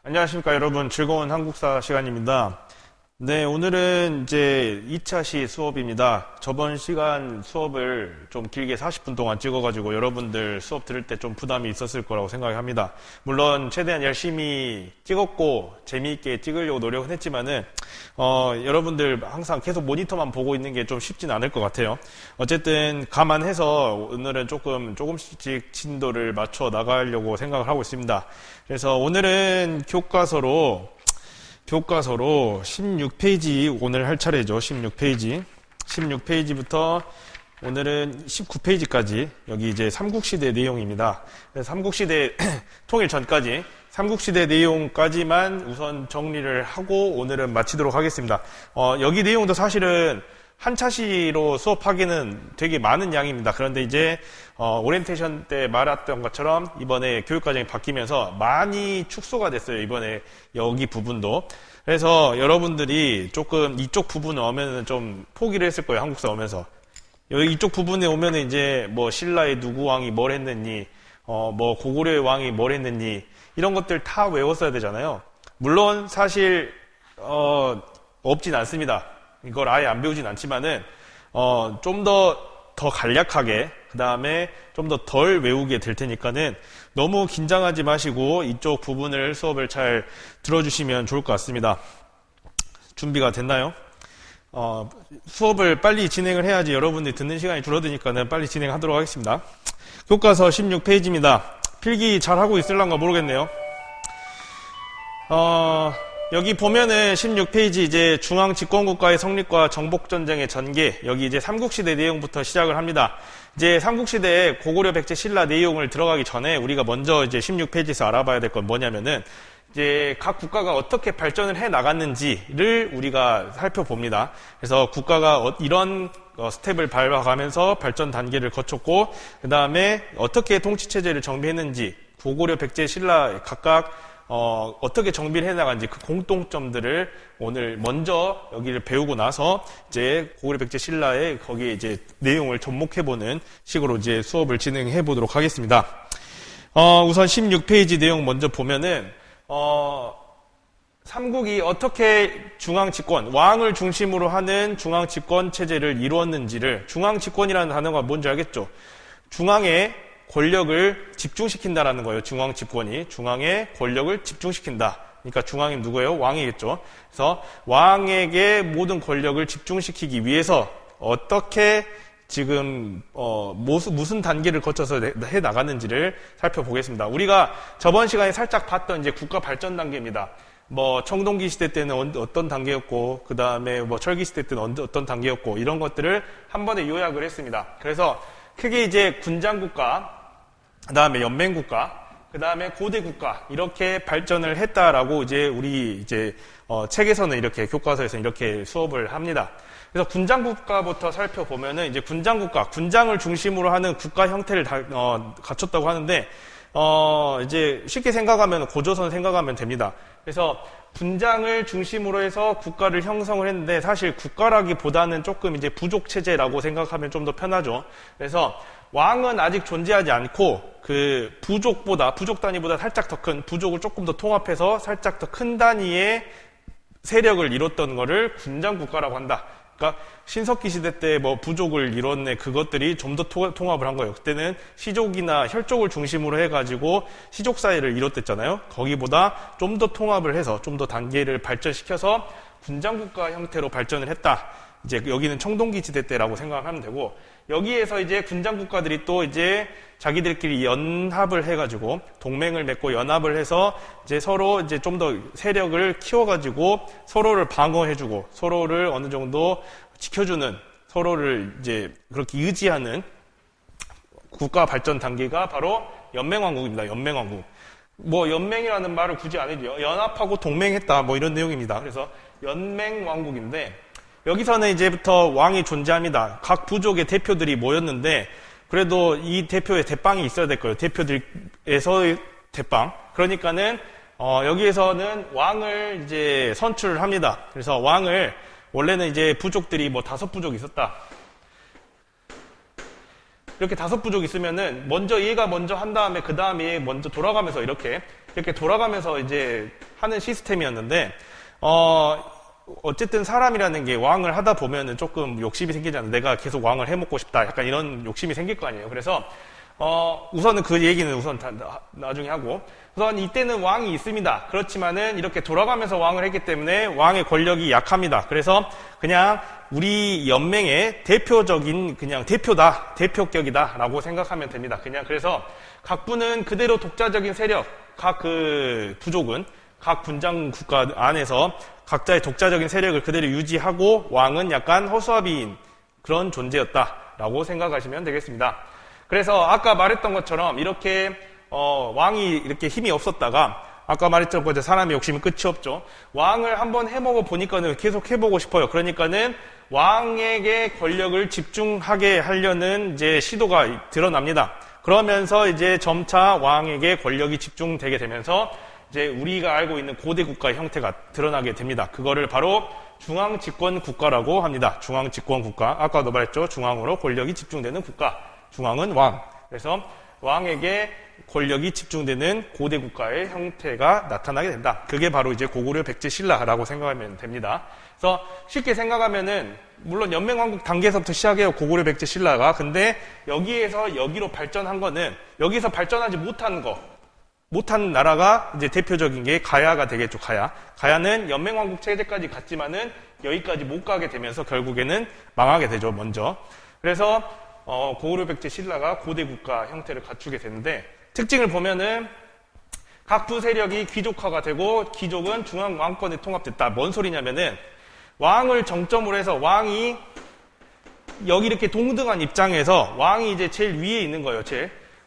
안녕하십니까 여러분, 즐거운 한국사 시간입니다. 네, 오늘은 이제 2차 시 수업입니다. 저번 시간 수업을 좀 길게 40분 동안 찍어가지고 여러분들 수업 들을 때 좀 부담이 있었을 거라고 생각합니다. 물론 최대한 열심히 찍었고 재미있게 찍으려고 노력은 했지만은 여러분들 항상 계속 모니터만 보고 있는 게 좀 쉽진 않을 것 같아요. 어쨌든 감안해서 오늘은 조금씩 진도를 맞춰 나가려고 생각을 하고 있습니다. 그래서 오늘은 교과서로 16페이지 오늘 할 차례죠. 16페이지부터 오늘은 19페이지까지 여기 이제 삼국시대 내용입니다. 삼국시대 통일 전까지 삼국시대 내용까지만 우선 정리를 하고 오늘은 마치도록 하겠습니다. 여기 내용도 사실은 한 차시로 수업하기는 되게 많은 양입니다. 그런데 이제 오리엔테이션 때 말했던 것처럼 이번에 교육과정이 바뀌면서 많이 축소가 됐어요. 이번에 여기 부분도. 그래서 여러분들이 조금 이쪽 부분에 오면은 좀 포기를 했을 거예요. 한국사 오면서. 여기 이쪽 부분에 오면은 이제 뭐 신라의 누구 왕이 뭘 했느니, 뭐 고구려의 왕이 뭘 했느니, 이런 것들 다 외웠어야 되잖아요. 물론 사실 없진 않습니다. 이걸 아예 안 배우진 않지만은 좀 더 간략하게, 그 다음에 좀 더 덜 외우게 될 테니까는 너무 긴장하지 마시고 이쪽 부분을 수업을 잘 들어주시면 좋을 것 같습니다. 준비가 됐나요? 수업을 빨리 진행을 해야지 여러분들이 듣는 시간이 줄어드니까는 빨리 진행하도록 하겠습니다. 교과서 16페이지입니다. 필기 잘 하고 있을란가 모르겠네요. 여기 보면은 16페이지 이제 중앙집권국가의 성립과 정복전쟁의 전개, 여기 이제 삼국시대 내용부터 시작을 합니다. 이제 삼국시대 고구려 백제 신라 내용을 들어가기 전에 우리가 먼저 이제 16페이지에서 알아봐야 될 건 뭐냐면은 이제 각 국가가 어떻게 발전을 해 나갔는지를 우리가 살펴봅니다. 그래서 국가가 이런 스텝을 밟아가면서 발전 단계를 거쳤고, 그 다음에 어떻게 통치체제를 정비했는지, 고구려 백제 신라 각각 어떻게 정비를 해나간지 그 공통점들을 오늘 먼저 여기를 배우고 나서 이제 고구려 백제 신라의 거기에 이제 내용을 접목해보는 식으로 이제 수업을 진행해 보도록 하겠습니다. 우선 16페이지 내용 먼저 보면은, 삼국이 어떻게 중앙집권, 왕을 중심으로 하는 중앙집권 체제를 이루었는지를, 중앙집권이라는 단어가 뭔지 알겠죠? 중앙에 권력을 집중시킨다라는 거예요. 중앙집권이 중앙에 권력을 집중시킨다. 그러니까 중앙이 누구예요? 왕이겠죠. 그래서 왕에게 모든 권력을 집중시키기 위해서 어떻게 지금 무슨 단계를 거쳐서 해 나갔는지를 살펴보겠습니다. 우리가 저번 시간에 살짝 봤던 이제 국가 발전 단계입니다. 뭐 청동기 시대 때는 어떤 단계였고, 그 다음에 뭐 철기 시대 때는 어떤 단계였고, 이런 것들을 한 번에 요약을 했습니다. 그래서 크게 이제 군장국가, 그 다음에 연맹국가, 그 다음에 고대국가, 이렇게 발전을 했다라고 이제 우리 이제 책에서는 이렇게, 교과서에서는 이렇게 수업을 합니다. 그래서 군장국가부터 살펴보면은 이제 군장국가, 군장을 중심으로 하는 국가 형태를 갖췄다고 하는데, 이제 쉽게 생각하면 고조선 생각하면 됩니다. 그래서 군장을 중심으로 해서 국가를 형성을 했는데, 사실 국가라기보다는 조금 이제 부족 체제라고 생각하면 좀 더 편하죠. 그래서 왕은 아직 존재하지 않고 그 부족 단위보다 살짝 더 큰, 부족을 조금 더 통합해서 살짝 더 큰 단위의 세력을 이뤘던 거를 군장국가라고 한다. 그러니까 신석기 시대 때 뭐 부족을 이뤘네, 그것들이 좀 더 통합을 한 거예요. 그때는 시족이나 혈족을 중심으로 해가지고 시족 사회를 이뤘댔잖아요. 거기보다 좀 더 통합을 해서 좀 더 단계를 발전시켜서 군장국가 형태로 발전을 했다. 이제 여기는 청동기 시대 때라고 생각하면 되고, 여기에서 이제 군장국가들이 또 이제 자기들끼리 연합을 해가지고 동맹을 맺고 연합을 해서 이제 서로 이제 좀 더 세력을 키워가지고 서로를 방어해주고 서로를 어느 정도 지켜주는, 서로를 이제 그렇게 의지하는 국가 발전 단계가 바로 연맹왕국입니다. 연맹왕국. 뭐 연맹이라는 말을 굳이 안 해도요. 연합하고 동맹했다 뭐 이런 내용입니다. 그래서 연맹왕국인데, 여기서는 이제부터 왕이 존재합니다. 각 부족의 대표들이 모였는데, 그래도 이 대표의 대빵이 있어야 될 거예요. 대표들에서의 대빵. 그러니까는 여기에서는 왕을 이제 선출을 합니다. 그래서 왕을, 원래는 이제 부족들이 뭐 5부족이 있었다. 이렇게 5부족이 있으면은 먼저 얘가 먼저 한 다음에 그 다음에 먼저 돌아가면서 이렇게 돌아가면서 이제 하는 시스템이었는데 어쨌든 사람이라는 게 왕을 하다 보면은 조금 욕심이 생기잖아요. 내가 계속 왕을 해먹고 싶다. 약간 이런 욕심이 생길 거 아니에요. 그래서 우선은 그 얘기는 우선 나중에 하고, 우선 이때는 왕이 있습니다. 그렇지만은 이렇게 돌아가면서 왕을 했기 때문에 왕의 권력이 약합니다. 그래서 그냥 우리 연맹의 대표적인 그냥 대표격이다라고 생각하면 됩니다. 그냥 그래서 각 부는 그대로 독자적인 세력, 각 그 부족은 각 분장 국가 안에서 각자의 독자적인 세력을 그대로 유지하고 왕은 약간 허수아비인 그런 존재였다라고 생각하시면 되겠습니다. 그래서 아까 말했던 것처럼 이렇게 왕이 이렇게 힘이 없었다가 아까 말했던 것처럼 사람의 욕심은 끝이 없죠. 왕을 한번 해먹어 보니까는 계속 해보고 싶어요. 그러니까는 왕에게 권력을 집중하게 하려는 이제 시도가 드러납니다. 그러면서 이제 점차 왕에게 권력이 집중되게 되면서 이제 우리가 알고 있는 고대 국가의 형태가 드러나게 됩니다. 그거를 바로 중앙 집권 국가라고 합니다. 중앙 집권 국가. 아까도 말했죠. 중앙으로 권력이 집중되는 국가. 중앙은 왕. 그래서 왕에게 권력이 집중되는 고대 국가의 형태가 나타나게 된다. 그게 바로 이제 고구려 백제 신라라고 생각하면 됩니다. 그래서 쉽게 생각하면은 물론 연맹왕국 단계에서부터 시작해요. 고구려 백제 신라가. 근데 여기에서 여기로 발전한 거는 여기서 발전하지 못한 나라가 이제 대표적인 게 가야가 되겠죠. 가야는 연맹왕국 체제까지 갔지만은 여기까지 못 가게 되면서 결국에는 망하게 되죠. 먼저. 그래서 고구려 백제 신라가 고대 국가 형태를 갖추게 되는데 특징을 보면은 각 부 세력이 귀족화가 되고 귀족은 중앙 왕권에 통합됐다. 뭔 소리냐면은 왕을 정점으로 해서 왕이 여기 이렇게 동등한 입장에서 왕이 이제 제일 위에 있는 거예요.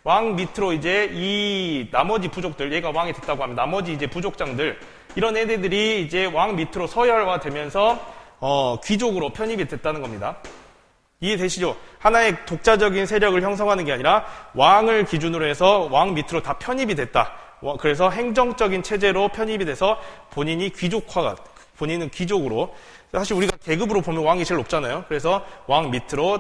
왕 밑으로 이제 이 나머지 부족들, 얘가 왕이 됐다고 하면 나머지 이제 부족장들, 이런 애들이 이제 왕 밑으로 서열화되면서 귀족으로 편입이 됐다는 겁니다. 이해되시죠? 하나의 독자적인 세력을 형성하는 게 아니라 왕을 기준으로 해서 왕 밑으로 다 편입이 됐다. 그래서 행정적인 체제로 편입이 돼서 본인은 귀족으로, 사실 우리가 계급으로 보면 왕이 제일 높잖아요. 그래서 왕 밑으로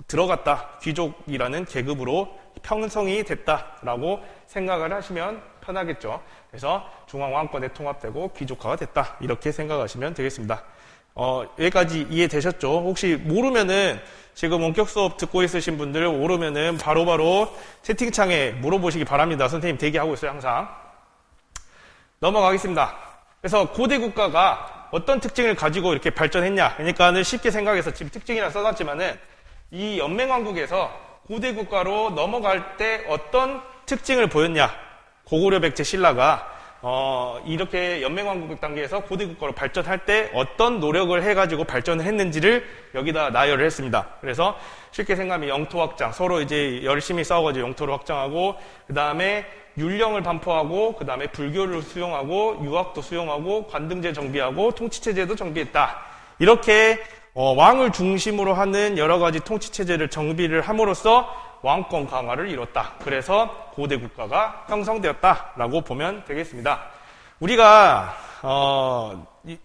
들어갔다. 귀족이라는 계급으로 형성이 됐다라고 생각을 하시면 편하겠죠. 그래서 중앙 왕권에 통합되고 귀족화가 됐다. 이렇게 생각하시면 되겠습니다. 여기까지 이해되셨죠? 혹시 모르면은 지금 원격 수업 듣고 있으신 분들 모르면은 바로바로 채팅창에 물어보시기 바랍니다. 선생님 대기하고 있어요, 항상. 넘어가겠습니다. 그래서 고대 국가가 어떤 특징을 가지고 이렇게 발전했냐? 그러니까는 쉽게 생각해서 지금 특징이라 써놨지만은 이 연맹왕국에서 고대 국가로 넘어갈 때 어떤 특징을 보였냐? 고구려 백제 신라가 이렇게 연맹왕국 단계에서 고대 국가로 발전할 때 어떤 노력을 해가지고 발전을 했는지를 여기다 나열을 했습니다. 그래서 쉽게 생각하면 영토 확장, 서로 이제 열심히 싸워가지고 영토를 확장하고, 그 다음에 율령을 반포하고, 그 다음에 불교를 수용하고, 유학도 수용하고, 관등제 정비하고, 통치체제도 정비했다. 이렇게 왕을 중심으로 하는 여러 가지 통치체제를 정비를 함으로써 왕권 강화를 이뤘다. 그래서 고대 국가가 형성되었다라고 보면 되겠습니다. 우리가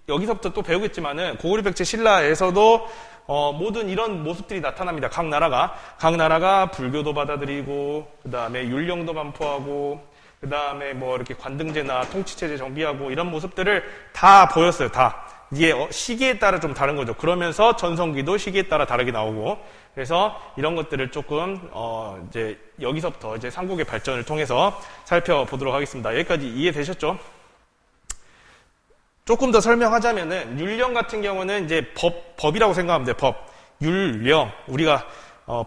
여기서부터 또 배우겠지만은 고구려 백제 신라에서도 모든 이런 모습들이 나타납니다. 각 나라가 불교도 받아들이고, 그 다음에 율령도 반포하고, 그 다음에 뭐 이렇게 관등제나 통치체제 정비하고 이런 모습들을 다 보였어요. 다. 이게 시기에 따라 좀 다른 거죠. 그러면서 전성기도 시기에 따라 다르게 나오고, 그래서 이런 것들을 조금 이제 여기서부터 이제 삼국의 발전을 통해서 살펴보도록 하겠습니다. 여기까지 이해되셨죠? 조금 더 설명하자면은 율령 같은 경우는 이제 법이라고 생각하면 돼요. 법, 율령, 우리가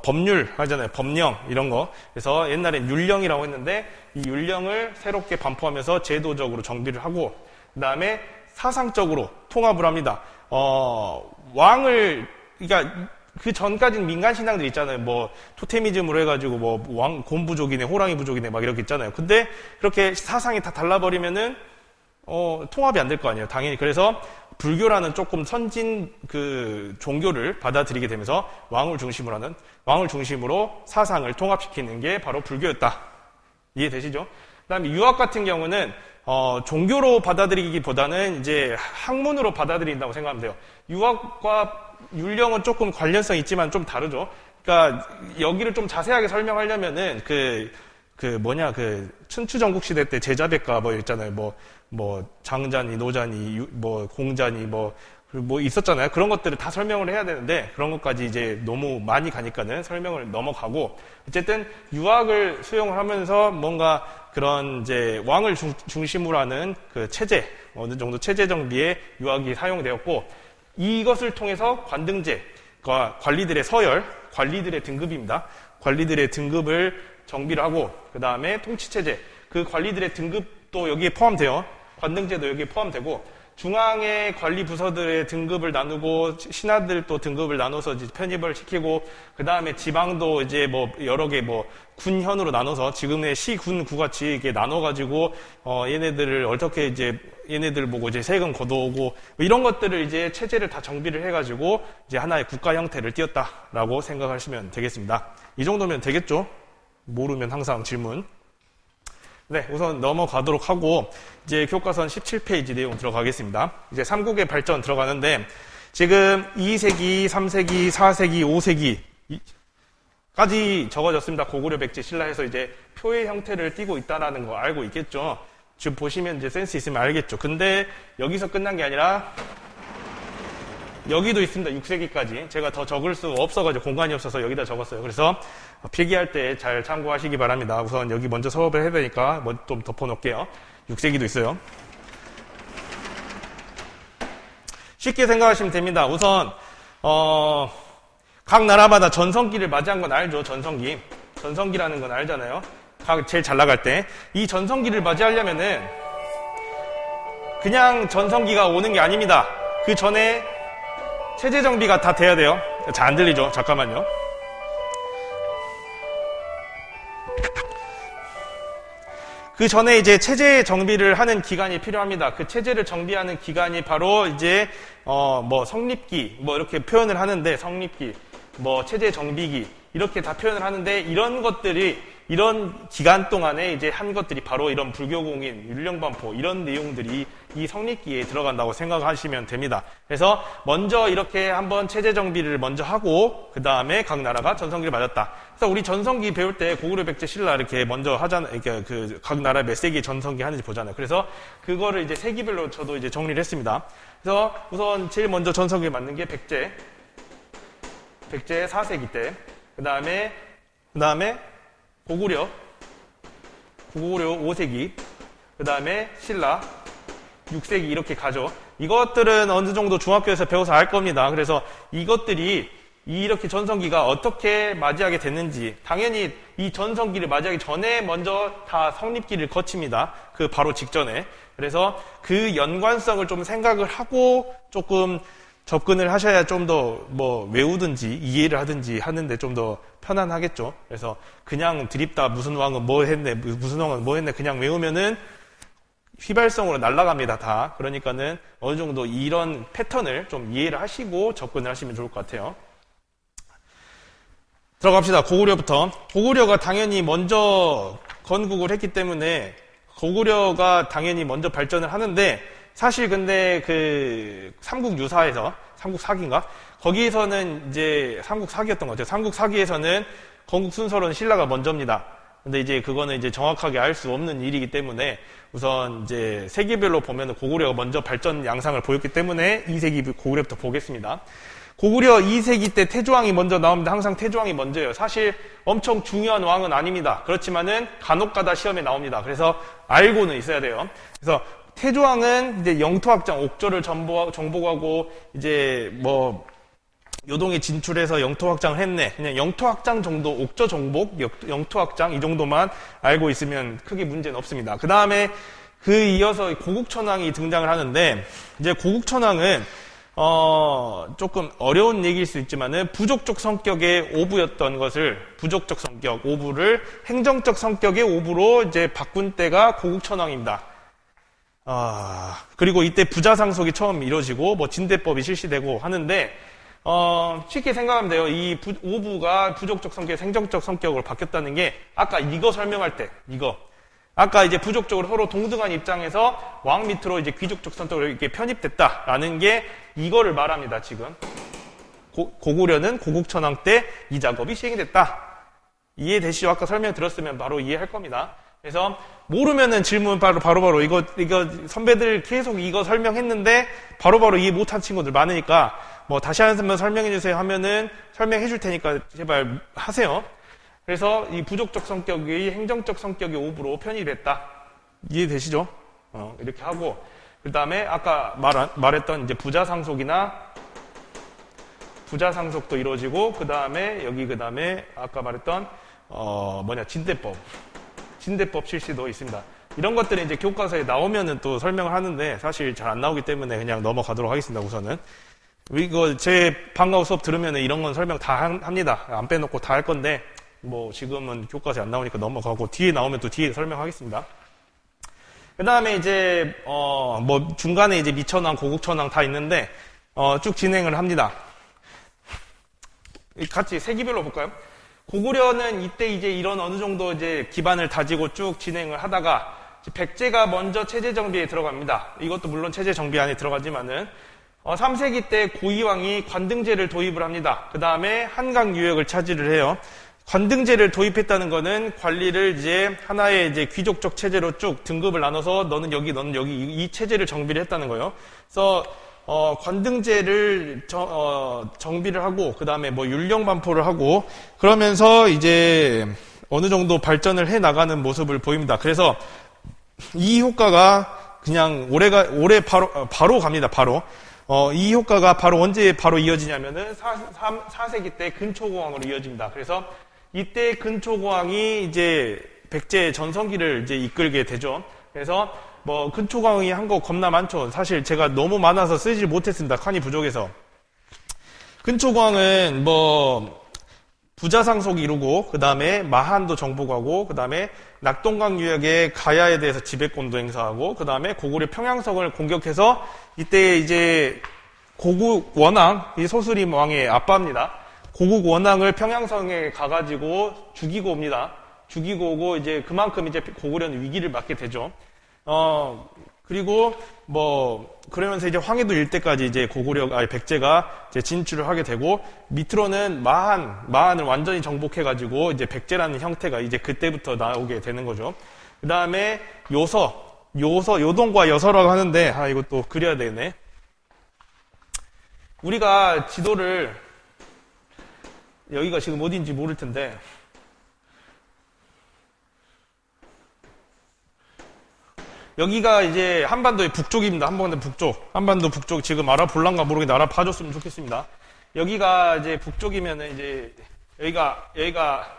법률 하잖아요. 법령 이런 거. 그래서 옛날엔 율령이라고 했는데 이 율령을 새롭게 반포하면서 제도적으로 정비를 하고, 그 다음에 사상적으로 통합을 합니다. 왕을, 그러니까 그 전까지는 민간 신앙들 있잖아요. 뭐 토테미즘으로 해가지고 뭐 곰부족이네, 호랑이 부족이네, 막 이렇게 있잖아요. 근데 그렇게 사상이 다 달라버리면은 통합이 안 될 거 아니에요. 당연히. 그래서 불교라는 조금 선진 그 종교를 받아들이게 되면서 왕을 중심으로 사상을 통합시키는 게 바로 불교였다. 이해되시죠? 그다음에 유학 같은 경우는 종교로 받아들이기보다는 이제 학문으로 받아들인다고 생각하면 돼요. 유학과 율령은 조금 관련성이 있지만 좀 다르죠. 그러니까 여기를 좀 자세하게 설명하려면은 춘추 전국 시대 때 제자백과 뭐 있잖아요. 뭐 장자니, 노자니, 뭐 공자니, 뭐 있었잖아요. 그런 것들을 다 설명을 해야 되는데 그런 것까지 이제 너무 많이 가니까는 설명을 넘어가고 어쨌든 유학을 수용을 하면서 뭔가 그런 이제 왕을 중심으로 하는 그 체제, 어느 정도 체제 정비에 유학이 사용되었고 이것을 통해서 관등제가 관리들의 서열, 관리들의 등급입니다. 관리들의 등급을 정비를 하고 그 다음에 통치체제, 그 관리들의 등급도 여기에 포함돼요. 관등제도 여기에 포함되고 중앙의 관리 부서들의 등급을 나누고 신하들도 등급을 나눠서 이제 편입을 시키고 그 다음에 지방도 이제 뭐 여러 개 뭐 군현으로 나눠서 지금의 시, 군, 구같이 이렇게 나눠가지고 얘네들을 어떻게 이제 얘네들 보고 이제 세금 걷어오고 뭐 이런 것들을 이제 체제를 다 정비를 해가지고 이제 하나의 국가 형태를 띄었다라고 생각하시면 되겠습니다. 이 정도면 되겠죠? 모르면 항상 질문. 네, 우선 넘어가도록 하고 이제 교과선 17페이지 내용 들어가겠습니다. 이제 삼국의 발전 들어가는데 지금 2세기, 3세기, 4세기, 5세기까지 적어졌습니다. 고구려, 백제, 신라에서 이제 표의 형태를 띠고 있다는 거 알고 있겠죠. 지금 보시면 이제 센스 있으면 알겠죠. 근데 여기서 끝난 게 아니라 여기도 있습니다. 6세기까지. 제가 더 적을 수 없어가지고 공간이 없어서 여기다 적었어요. 그래서 필기할 때 잘 참고하시기 바랍니다. 우선 여기 먼저 수업을 해야 되니까 좀 덮어놓을게요. 6세기도 있어요. 쉽게 생각하시면 됩니다. 우선 각 나라마다 전성기를 맞이한 건 알죠. 전성기라는 건 알잖아요. 제일 잘 나갈 때. 이 전성기를 맞이하려면은 그냥 전성기가 오는 게 아닙니다. 그 전에 체제 정비가 다 돼야 돼요. 잘 안 들리죠? 잠깐만요. 그 전에 이제 체제 정비를 하는 기간이 필요합니다. 그 체제를 정비하는 기간이 바로 이제 뭐 성립기 뭐 이렇게 표현을 하는데 성립기 뭐 체제 정비기 이렇게 다 표현을 하는데 이런 것들이 이런 기간 동안에 이제 한 것들이 바로 이런 불교공인, 율령반포 이런 내용들이 이 성립기에 들어간다고 생각하시면 됩니다. 그래서 먼저 이렇게 한번 체제 정비를 먼저 하고 그 다음에 각 나라가 전성기를 맞았다. 그래서 우리 전성기 배울 때 고구려, 백제, 신라 이렇게 먼저 하잖아요. 이렇게 각 나라 몇 세기 전성기 하는지 보잖아요. 그래서 그거를 이제 세기별로 저도 이제 정리를 했습니다. 그래서 우선 제일 먼저 전성기를 맞는 게 백제 4세기 때. 그 다음에 고구려 5세기, 그 다음에 신라 6세기 이렇게 가죠. 이것들은 어느 정도 중학교에서 배워서 알 겁니다. 그래서 이것들이 이렇게 전성기가 어떻게 맞이하게 됐는지 당연히 이 전성기를 맞이하기 전에 먼저 다 성립기를 거칩니다. 그 바로 직전에. 그래서 그 연관성을 좀 생각을 하고 조금 접근을 하셔야 좀 더 뭐 외우든지 이해를 하든지 하는데 좀 더 편안하겠죠. 그래서 그냥 드립다 무슨 왕은 뭐 했네, 무슨 왕은 뭐 했네 그냥 외우면은 휘발성으로 날아갑니다. 다. 그러니까는 어느 정도 이런 패턴을 좀 이해를 하시고 접근을 하시면 좋을 것 같아요. 들어갑시다. 고구려부터. 고구려가 당연히 먼저 건국을 했기 때문에 고구려가 당연히 먼저 발전을 하는데 사실 근데 그 삼국 유사에서 삼국 사기인가? 거기에서는 이제 삼국 사기였던 것 같아요. 삼국 사기에서는 건국 순서로는 신라가 먼저입니다. 근데 이제 그거는 이제 정확하게 알 수 없는 일이기 때문에 우선 이제 세기별로 보면 고구려가 먼저 발전 양상을 보였기 때문에 2세기 고구려부터 보겠습니다. 고구려 2세기 때 태조왕이 먼저 나옵니다. 항상 태조왕이 먼저예요. 사실 엄청 중요한 왕은 아닙니다. 그렇지만은 간혹가다 시험에 나옵니다. 그래서 알고는 있어야 돼요. 그래서 태조왕은 이제 영토확장, 옥저를 정복하고 이제 뭐 요동에 진출해서 영토확장을 했네. 그냥 영토확장 정도, 옥저 정복, 영토확장 이 정도만 알고 있으면 크게 문제는 없습니다. 그 다음에 그 이어서 고국천왕이 등장을 하는데 이제 고국천왕은 조금 어려운 얘기일 수 있지만은 부족적 성격의 오부였던 것을 부족적 성격, 오부를 행정적 성격의 오부로 이제 바꾼 때가 고국천왕입니다. 그리고 이때 부자상속이 처음 이루어지고 뭐 진대법이 실시되고 하는데 쉽게 생각하면 돼요. 이 오부가 부족적 성격, 행정적 성격으로 바뀌었다는 게 아까 이거 설명할 때 아까 이제 부족적으로 서로 동등한 입장에서 왕 밑으로 이제 귀족적 성격으로 이렇게 편입됐다라는 게 이거를 말합니다. 지금 고구려는 고국천왕 때 이 작업이 시행이 됐다. 이해되시죠? 아까 설명드렸으면 바로 이해할 겁니다. 그래서 모르면은 질문 바로 이거 선배들 계속 이거 설명했는데 바로바로 이해 못한 친구들 많으니까 뭐 다시 한번 설명해 주세요 하면은 설명해 줄 테니까 제발 하세요. 그래서 이 부족적 성격이 행정적 성격의 오브로 편입됐다. 이해되시죠? 이렇게 하고 그 다음에 아까 말했던 이제 부자상속도 이루어지고 그 다음에 아까 말했던 진대법 실시도 있습니다. 이런 것들이 이제 교과서에 나오면은 또 설명을 하는데 사실 잘 안 나오기 때문에 그냥 넘어가도록 하겠습니다. 우선은 이거 제 방과후 수업 들으면은 이런 건 설명 다 합니다. 안 빼놓고 다 할 건데 뭐 지금은 교과서에 안 나오니까 넘어가고 뒤에 나오면 또 뒤에 설명하겠습니다. 그 다음에 이제 뭐 중간에 이제 미천왕, 고국천왕 다 있는데 쭉 진행을 합니다. 같이 세기별로 볼까요? 고구려는 이때 이제 이런 어느 정도 이제 기반을 다지고 쭉 진행을 하다가 백제가 먼저 체제 정비에 들어갑니다. 이것도 물론 체제 정비 안에 들어가지만은 3세기 때 고이왕이 관등제를 도입을 합니다. 그 다음에 한강 유역을 차지를 해요. 관등제를 도입했다는 거는 관리를 이제 하나의 이제 귀족적 체제로 쭉 등급을 나눠서 너는 여기 이 체제를 정비를 했다는 거예요. 그래서 관등제를 정비를 하고 그 다음에 뭐 율령 반포를 하고 그러면서 이제 어느 정도 발전을 해 나가는 모습을 보입니다. 그래서 이 효과가 그냥 올해 바로 갑니다. 바로 이 효과가 바로 언제 바로 이어지냐면은 4세기 때 근초고왕으로 이어집니다. 그래서 이때 근초고왕이 이제 백제 전성기를 이제 이끌게 되죠. 그래서 뭐 근초고왕이 한 거 겁나 많죠. 사실 제가 너무 많아서 쓰지 못했습니다. 칸이 부족해서. 근초고왕은 뭐 부자상속 이루고 그 다음에 마한도 정복하고 그 다음에 낙동강 유역의 가야에 대해서 지배권도 행사하고 그 다음에 고구려 평양성을 공격해서 이때 이제 고국 원왕, 이 소수림 왕의 아빠입니다. 고국 원왕을 평양성에 가가지고 죽이고 옵니다. 죽이고 오고 이제 그만큼 이제 고구려는 위기를 맞게 되죠. 그리고 뭐 그러면서 이제 황해도 일대까지 이제 백제가 이제 진출을 하게 되고 밑으로는 마한을 완전히 정복해가지고 이제 백제라는 형태가 이제 그때부터 나오게 되는 거죠. 그 다음에 요동과 여서라고 하는데 이것도 그려야 되네. 우리가 지도를 여기가 지금 어딘지 모를 텐데 여기가 이제 한반도의 북쪽입니다. 한반도 북쪽 지금 알아볼란가 모르겠는데 알아봐줬으면 좋겠습니다. 여기가 이제 북쪽이면은 이제 여기가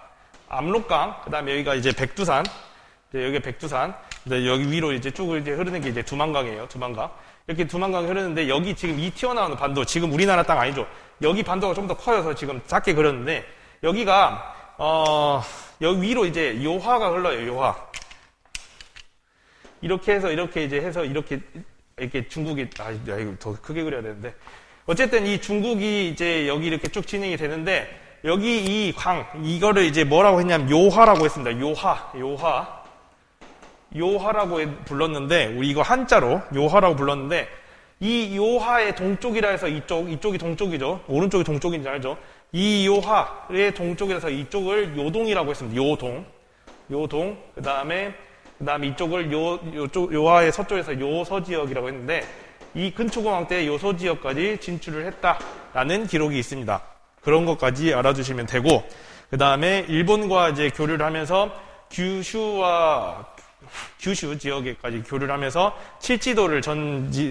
압록강, 그 다음에 여기가 이제 백두산, 여기가 백두산, 여기 위로 이제 쭉 이제 흐르는 게 이제 두만강이에요. 두만강. 이렇게 두만강이 흐르는데 여기 지금 이 튀어나오는 반도, 지금 우리나라 땅 아니죠. 여기 반도가 좀 더 커져서 지금 작게 그렸는데 여기가 여기 위로 이제 요하가 흘러요. 요하. 이렇게 해서 이렇게 중국이 이거 더 크게 그려야 되는데 어쨌든 이 중국이 이제 여기 이렇게 쭉 진행이 되는데 여기 이 이거를 이제 뭐라고 했냐면 요하라고 했습니다. 요하라고 불렀는데 우리 이거 한자로 요하라고 불렀는데 이 요하의 동쪽이라 해서 이쪽이 동쪽이죠. 오른쪽이 동쪽인지 알죠? 이 요하의 동쪽이라서 이쪽을 요동이라고 했습니다. 요동. 그 다음에 이쪽을 요하의 서쪽에서 요서 지역이라고 했는데 이 근초고왕 때 요서 지역까지 진출을 했다라는 기록이 있습니다. 그런 것까지 알아주시면 되고 그 다음에 일본과 이제 교류를 하면서 규슈 지역에까지 교류를 하면서 칠지도를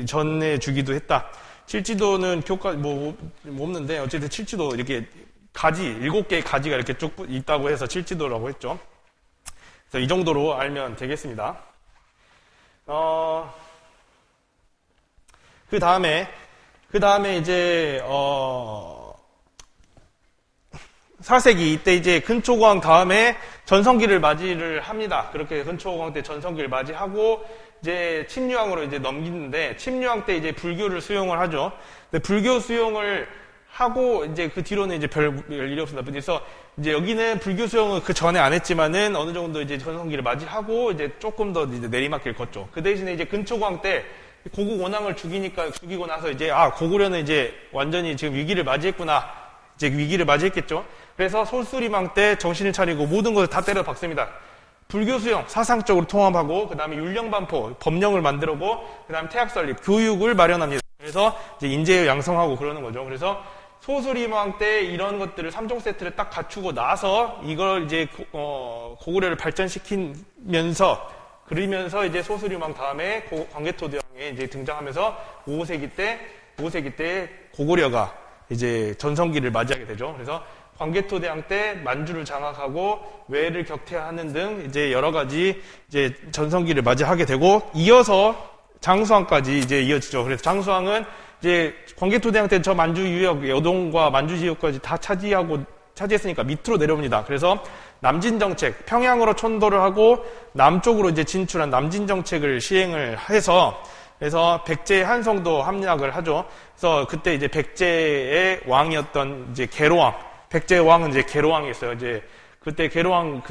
전해주기도 했다. 칠지도는 뭐 없는데 어쨌든 칠지도 이렇게 7개의 가지가 이렇게 쭉 있다고 해서 칠지도라고 했죠. 이 정도로 알면 되겠습니다. 그 다음에 이제 4세기 이때 이제 근초고왕 다음에 전성기를 맞이를 합니다. 그렇게 근초고왕 때 전성기를 맞이하고 이제 침류왕으로 이제 넘기는데 침류왕 때 이제 불교를 수용을 하죠. 근데 불교 수용을 하고 이제 그 뒤로는 이제 별 일이 없습니다. 그래서 이제 여기는 불교 수용을 그 전에 안 했지만은 어느 정도 이제 전성기를 맞이하고 이제 조금 더 이제 내리막길 걷죠. 그 대신에 이제 근초고왕 때 고국 원왕을 죽이고 나서 이제 고구려는 이제 완전히 지금 위기를 맞이했구나. 이제 위기를 맞이했겠죠. 그래서 솔수리망 때 정신을 차리고 모든 것을 다 때려 박습니다. 불교 수용 사상적으로 통합하고 그다음에 율령반포 법령을 만들고 그다음에 태학 설립 교육을 마련합니다. 그래서 이제 인재 양성하고 그러는 거죠. 그래서 소수리망 때 이런 것들을 3종 세트를 딱 갖추고 나서 이걸 이제 고구려를 발전시키면서 그러면서 이제 소수리망 다음에 광개토대왕에 이제 등장하면서 5세기 때 고구려가 이제 전성기를 맞이하게 되죠. 그래서 광개토대왕 때 만주를 장악하고 외를 격퇴하는 등 이제 여러 가지 이제 전성기를 맞이하게 되고 이어서 장수왕까지 이제 이어지죠. 그래서 장수왕은 이제 광개토대왕 때 저 만주 유역, 여동과 만주 지역까지 다 차지했으니까 밑으로 내려옵니다. 그래서 남진 정책, 평양으로 천도를 하고 남쪽으로 이제 진출한 남진 정책을 시행을 해서 그래서 백제 한성도 함락을 하죠. 그래서 그때 이제 백제의 왕이었던 이제 계로왕, 백제 왕은 이제 계로왕이었어요. 이제 그때 계로왕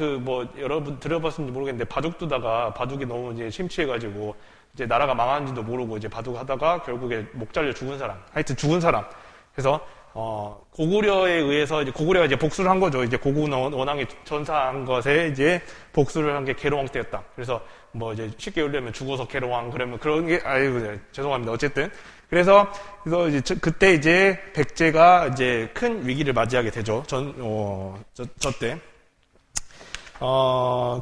여러분 들어봤는지 모르겠는데 바둑 두다가 바둑이 너무 이제 심취해가지고 이제 나라가 망하는지도 모르고 이제 바둑 하다가 결국에 목 잘려 죽은 사람. 하여튼 죽은 사람. 그래서 고구려에 의해서 이제 고구려가 이제 복수를 한 거죠. 이제 고구 원왕이 전사한 것에 이제 복수를 한 게 계로왕 때였다. 그래서 이제 쉽게 얘기하면 죽어서 계로왕 그러면 그런 게 죄송합니다. 어쨌든 그래서 이제 그때 이제 백제가 이제 큰 위기를 맞이하게 되죠. 저 때.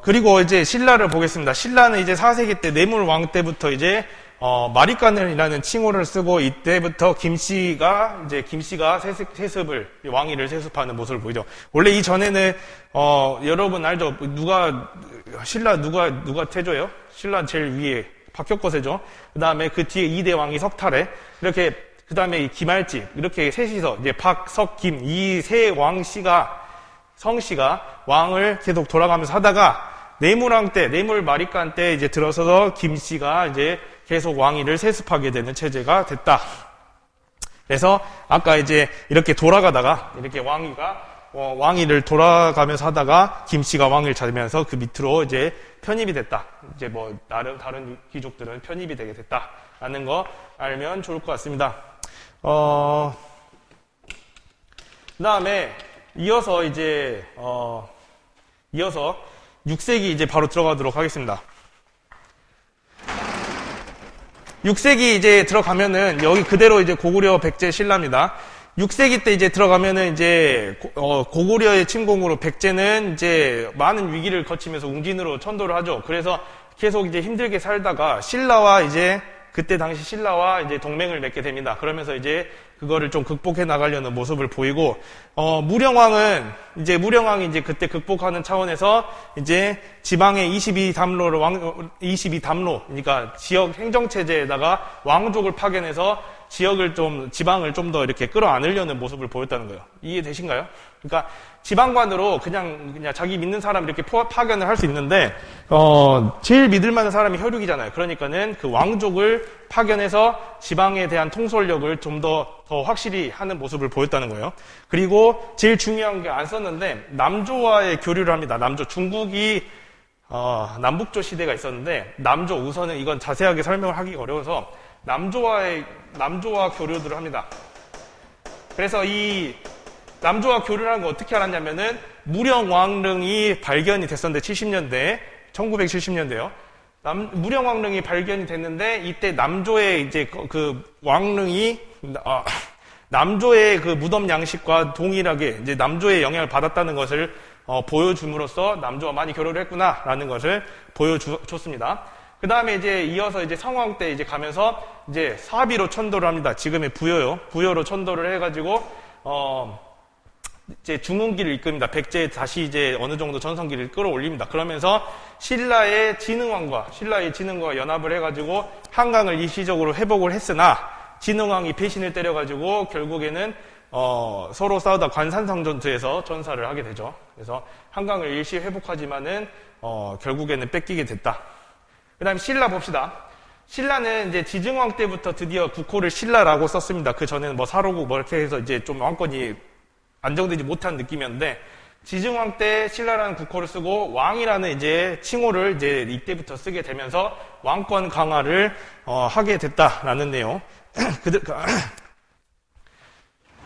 그리고 이제 신라를 보겠습니다. 신라는 이제 4세기 때 내물왕 때부터 이제 마리간이라는 칭호를 쓰고 이때부터 김씨가 세습을 왕위를 세습하는 모습을 보이죠. 원래 이 전에는 여러분 알죠? 신라 누가 태조예요? 신라 제일 위에 박혁거세죠. 그다음에 그 뒤에 2대 왕이 석탈해. 이렇게 그다음에 기말집 이렇게 셋이서 이제 박, 석, 김 이 세 성씨가 왕을 계속 돌아가면서 하다가 내물 마리간 때 이제 들어서서 김씨가 이제 계속 왕위를 세습하게 되는 체제가 됐다. 그래서 아까 이제 이렇게 돌아가다가 이렇게 왕위를 돌아가면서 하다가 김씨가 왕위를 잡으면서 그 밑으로 이제 편입이 됐다. 이제 나름 다른 귀족들은 편입이 되게 됐다라는 거 알면 좋을 것 같습니다. 그다음에 이어서 6세기 이제 바로 들어가도록 하겠습니다. 6세기 이제 들어가면은 여기 그대로 이제 고구려 백제 신라입니다. 6세기 때 이제 들어가면은 이제 고구려의 침공으로 백제는 이제 많은 위기를 거치면서 웅진으로 천도를 하죠. 그래서 계속 이제 힘들게 살다가 그때 당시 신라와 이제 동맹을 맺게 됩니다. 그러면서 이제 그거를 좀 극복해 나가려는 모습을 보이고, 무령왕이 이제 그때 극복하는 차원에서 이제 지방의 22담로, 그러니까 지역 행정체제에다가 왕족을 파견해서 지방을 좀 더 이렇게 끌어안으려는 모습을 보였다는 거예요. 이해되신가요? 그러니까 지방관으로 그냥 자기 믿는 사람 이렇게 파견을 할 수 있는데, 제일 믿을 만한 사람이 혈육이잖아요. 그러니까는 그 왕족을 파견해서 지방에 대한 통솔력을 좀 더 확실히 하는 모습을 보였다는 거예요. 그리고 제일 중요한 게 안 썼는데, 남조와의 교류를 합니다. 중국이, 남북조 시대가 있었는데, 우선은 이건 자세하게 설명을 하기 어려워서, 남조와 교류들을 합니다. 그래서 이 남조와 교류를 하는 거 어떻게 알았냐면은 무령왕릉이 발견이 됐었는데 1970년대요. 무령왕릉이 발견이 됐는데 이때 남조의 이제 그 왕릉이 남조의 그 무덤 양식과 동일하게 이제 남조의 영향을 받았다는 것을 보여줌으로써 남조와 많이 교류를 했구나라는 것을 보여줬습니다. 그 다음에 이제 이어서 이제 성왕 때 이제 가면서 이제 사비로 천도를 합니다. 지금의 부여로 천도를 해가지고, 이제 중흥기를 이끕니다. 백제 다시 이제 어느 정도 전성기를 끌어올립니다. 그러면서 신라의 진흥왕과 연합을 해가지고 한강을 일시적으로 회복을 했으나 진흥왕이 배신을 때려가지고 결국에는 서로 싸우다 관산성 전투에서 전사를 하게 되죠. 그래서 한강을 일시 회복하지만은 결국에는 뺏기게 됐다. 그 다음에 신라 봅시다. 신라는 이제 지증왕 때부터 드디어 국호를 신라라고 썼습니다. 그 전에는 사로국 이렇게 해서 이제 좀 왕권이 안정되지 못한 느낌이었는데, 지증왕 때 신라라는 국호를 쓰고 왕이라는 이제 칭호를 이제 이때부터 쓰게 되면서 왕권 강화를 하게 됐다라는 내용.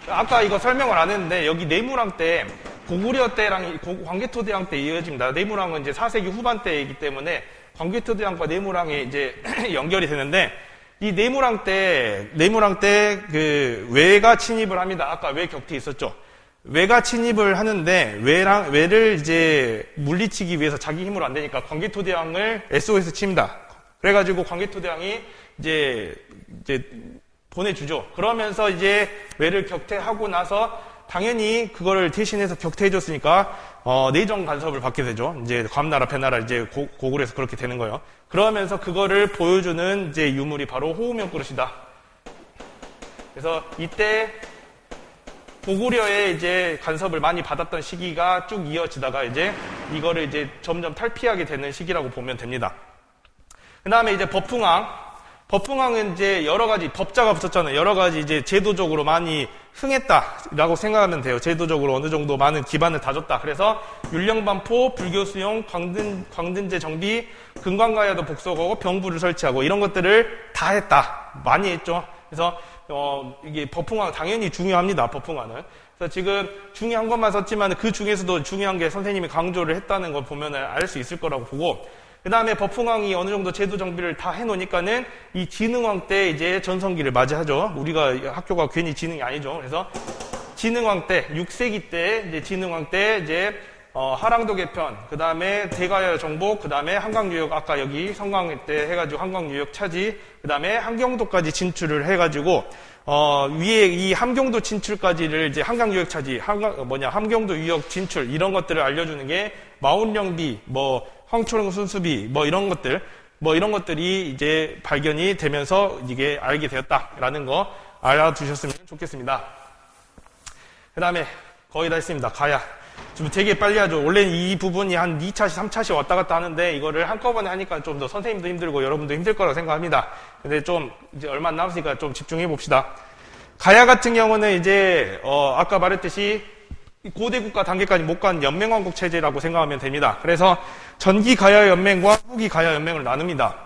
아까 이거 설명을 안 했는데 여기 내무왕 때 고구려 때랑 광개토대왕 때 이어집니다. 내무왕은 이제 4세기 후반 때이기 때문에 광개토대왕과 내무왕이 이제 연결이 되는데 이 내무왕 때 그 외가 침입을 합니다. 아까 외 격퇴 있었죠. 외가 침입을 하는데 외를 이제 물리치기 위해서 자기 힘으로 안 되니까 광개토대왕을 SOS 칩니다. 그래가지고 광개토대왕이 이제 보내주죠. 그러면서 이제 외를 격퇴하고 나서 당연히 그거를 대신해서 격퇴해줬으니까 내정 간섭을 받게 되죠. 이제 감나라, 배나라 이제 고구려에서 그렇게 되는 거예요. 그러면서 그거를 보여주는 이제 유물이 바로 호우명 그릇이다. 그래서 이때 고구려에 이제 간섭을 많이 받았던 시기가 쭉 이어지다가 이제 이거를 이제 점점 탈피하게 되는 시기라고 보면 됩니다. 그 다음에 이제 법흥왕은 이제 여러 가지 법자가 붙었잖아요. 여러 가지 이제 제도적으로 많이 흥했다라고 생각하면 돼요. 제도적으로 어느 정도 많은 기반을 다졌다. 그래서 율령반포, 불교수용, 광든제 정비, 금관가야도 복속하고 병부를 설치하고 이런 것들을 다 했다. 많이 했죠. 그래서 이게 법흥왕 당연히 중요합니다. 법흥왕은. 그래서 지금 중요한 것만 썼지만 그 중에서도 중요한 게 선생님이 강조를 했다는 걸 보면 알 수 있을 거라고 보고, 그 다음에 법흥왕이 어느 정도 제도 정비를 다 해놓으니까는 이 진흥왕 때 이제 전성기를 맞이하죠. 우리가 학교가 괜히 진흥이 아니죠. 그래서 진흥왕 때 6세기 때 이제 진흥왕 때 이제 하랑도 개편, 그 다음에 대가야 정복, 그 다음에 한강유역, 아까 여기 성강 때 해가지고 한강유역 차지, 그 다음에 함경도까지 진출을 해가지고, 위에 이 함경도 진출까지를 이제 한강유역 차지, 함경도 유역 진출, 이런 것들을 알려주는 게 마운령비, 황초령 순수비, 이런 것들이 이제 발견이 되면서 이게 알게 되었다라는 거 알아두셨으면 좋겠습니다. 그 다음에 거의 다 했습니다. 가야. 좀 되게 빨리 하죠. 원래는 이 부분이 한 2차시, 3차시 왔다 갔다 하는데 이거를 한꺼번에 하니까 좀 더 선생님도 힘들고 여러분도 힘들 거라고 생각합니다. 근데 좀 이제 얼마 안 남았으니까 좀 집중해 봅시다. 가야 같은 경우는 이제 아까 말했듯이 고대 국가 단계까지 못 간 연맹왕국 체제라고 생각하면 됩니다. 그래서 전기 가야 연맹과 후기 가야 연맹을 나눕니다.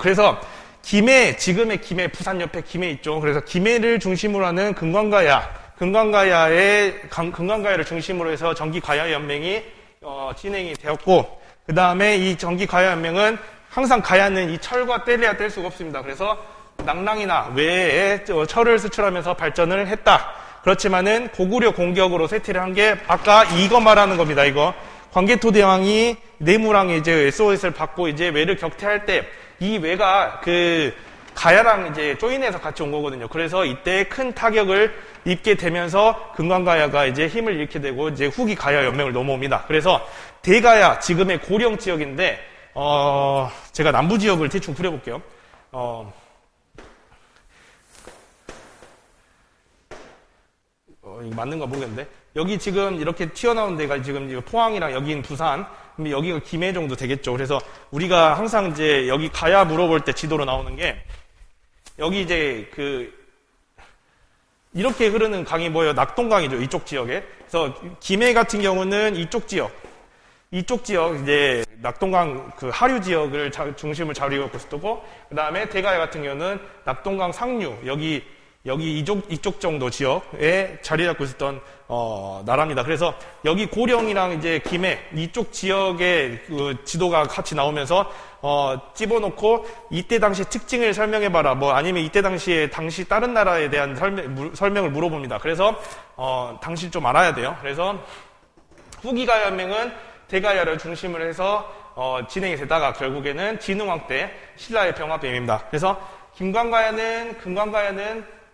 그래서 지금의 김해, 부산 옆에 김해 있죠. 그래서 김해를 중심으로 하는 금관가야를 중심으로 해서 전기 가야 연맹이 진행이 되었고, 그 다음에 이 전기 가야 연맹은 항상 가야는 이 철과 뗄래야 뗄 수가 없습니다. 그래서 낭랑이나 외에 철을 수출하면서 발전을 했다. 그렇지만은 고구려 공격으로 쇠퇴를 한 게 아까 이거 말하는 겁니다. 이거 광개토대왕이 내무랑에 이제 SOS를 받고 이제 외를 격퇴할 때 이 외가 그 가야랑 이제 조인해서 같이 온 거거든요. 그래서 이때 큰 타격을 입게 되면서 금관가야가 이제 힘을 잃게 되고 이제 후기 가야 연맹을 넘어옵니다. 그래서 대가야, 지금의 고령 지역인데 제가 남부 지역을 대충 그려볼게요. 이거 맞는가 모르겠는데 여기 지금 이렇게 튀어나온 데가 지금 포항이랑 여기는 부산, 여기가 김해 정도 되겠죠. 그래서 우리가 항상 이제 여기 가야 물어볼 때 지도로 나오는 게 여기 이제 이렇게 흐르는 강이 뭐예요? 낙동강이죠. 이쪽 지역에. 그래서 김해 같은 경우는 이쪽 지역 이제 낙동강 그 하류 지역을 중심을 자리하고 있었고, 그 다음에 대가야 같은 경우는 낙동강 상류 여기 이쪽 정도 지역에 자리 잡고 있었던 나라입니다. 그래서 여기 고령이랑 이제 김해 이쪽 지역의 그 지도가 같이 나오면서 집어놓고 이때 당시 특징을 설명해봐라. 아니면 이때 당시에 다른 나라에 대한 설명을 물어봅니다. 그래서 당시 좀 알아야 돼요. 그래서 후기가야 연맹은 대가야를 중심으로 해서 진행이 되다가 결국에는 진흥왕 때 신라의 병합뱀입니다. 그래서 금관가야는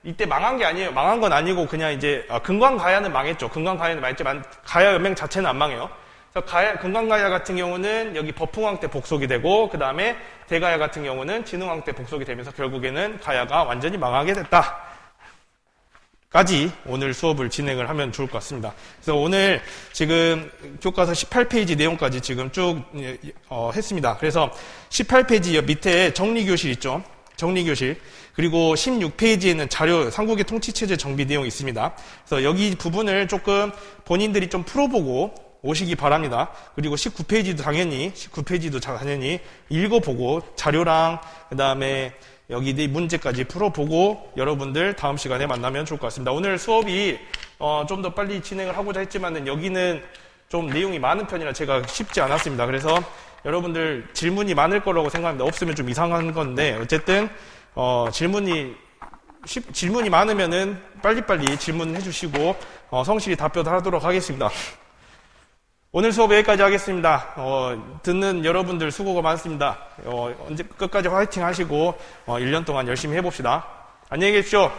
이때 망한 게 아니에요. 망한 건 아니고 그냥 이제 금관가야는 망했죠. 금관가야는 망했지만 가야 연맹 자체는 안 망해요. 그래서 금관가야 같은 경우는 여기 법흥왕 때 복속이 되고, 그 다음에 대가야 같은 경우는 진흥왕 때 복속이 되면서 결국에는 가야가 완전히 망하게 됐다. 까지 오늘 수업을 진행을 하면 좋을 것 같습니다. 그래서 오늘 지금 교과서 18페이지 내용까지 지금 쭉 했습니다. 그래서 18페이지 밑에 정리교실 있죠. 정리교실. 그리고 16페이지에는 자료, 삼국의 통치체제 정비 내용이 있습니다. 그래서 여기 부분을 조금 본인들이 좀 풀어보고 오시기 바랍니다. 그리고 19페이지도 당연히 읽어보고 자료랑 그 다음에 여기 문제까지 풀어보고 여러분들 다음 시간에 만나면 좋을 것 같습니다. 오늘 수업이 좀 더 빨리 진행을 하고자 했지만은 여기는 좀 내용이 많은 편이라 제가 쉽지 않았습니다. 그래서 여러분들 질문이 많을 거라고 생각합니다. 없으면 좀 이상한 건데 어쨌든 질문이 많으면은 빨리빨리 질문해 주시고 성실히 답변하도록 하겠습니다. 오늘 수업 여기까지 하겠습니다. 듣는 여러분들 수고가 많습니다. 언제 끝까지 화이팅 하시고 1년 동안 열심히 해봅시다. 안녕히 계십시오.